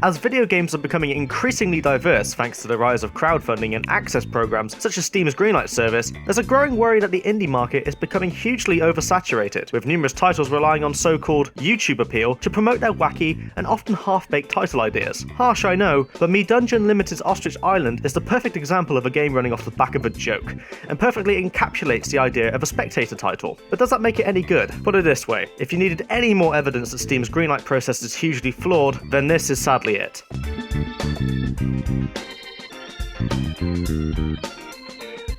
As video games are becoming increasingly diverse thanks to the rise of crowdfunding and access programs such as Steam's Greenlight service, there's a growing worry that the indie market is becoming hugely oversaturated, with numerous titles relying on so-called YouTube appeal to promote their wacky and often half-baked title ideas. Harsh, I know, but Me Dungeon Limited's Ostrich Island is the perfect example of a game running off the back of a joke, and perfectly encapsulates the idea of a spectator title. But does that make it any good? Put it this way, if you needed any more evidence that Steam's Greenlight process is hugely flawed, then this is sadly it.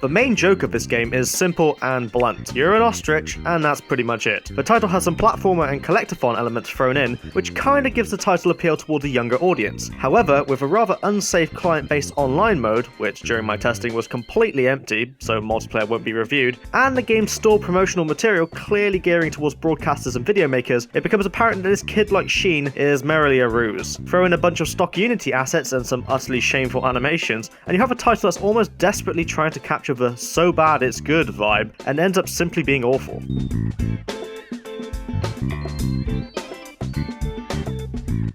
The main joke of this game is simple and blunt. You're an ostrich, and that's pretty much it. The title has some platformer and collectathon elements thrown in, which kinda gives the title appeal toward a younger audience. However, with a rather unsafe client-based online mode, which during my testing was completely empty, so multiplayer won't be reviewed, and the game's store promotional material clearly gearing towards broadcasters and video makers, it becomes apparent that this kid like Sheen is merely a ruse. Throw in a bunch of stock Unity assets and some utterly shameful animations, and you have a title that's almost desperately trying to capture the so bad it's good vibe, and ends up simply being awful.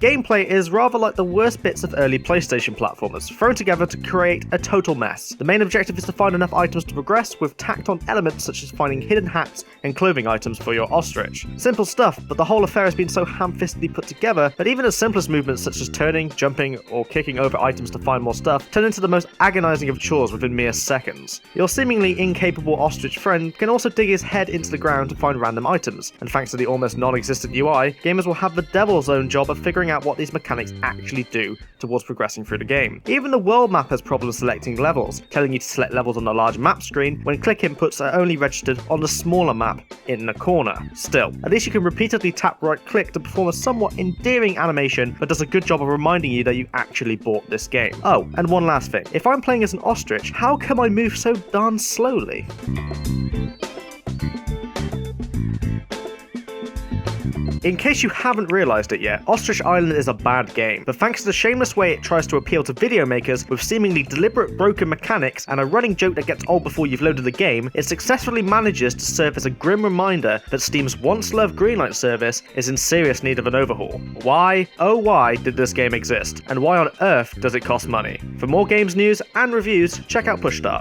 Gameplay is rather like the worst bits of early PlayStation platformers, thrown together to create a total mess. The main objective is to find enough items to progress, with tacked on elements such as finding hidden hats and clothing items for your ostrich. Simple stuff, but the whole affair has been so ham-fistedly put together that even the simplest movements such as turning, jumping, or kicking over items to find more stuff turn into the most agonizing of chores within mere seconds. Your seemingly incapable ostrich friend can also dig his head into the ground to find random items, and thanks to the almost non-existent UI, gamers will have the devil's own job of figuring out what these mechanics actually do towards progressing through the game. Even the world map has problems selecting levels, telling you to select levels on the large map screen when click inputs are only registered on the smaller map in the corner. Still, at least you can repeatedly tap right click to perform a somewhat endearing animation that does a good job of reminding you that you actually bought this game. Oh, and one last thing. If I'm playing as an ostrich, how come I move so darn slowly? In case you haven't realised it yet, Ostrich Island is a bad game, but thanks to the shameless way it tries to appeal to video makers with seemingly deliberate broken mechanics and a running joke that gets old before you've loaded the game, it successfully manages to serve as a grim reminder that Steam's once-loved Greenlight service is in serious need of an overhaul. Why, oh why, did this game exist? And why on earth does it cost money? For more games news and reviews, check out Pushstart.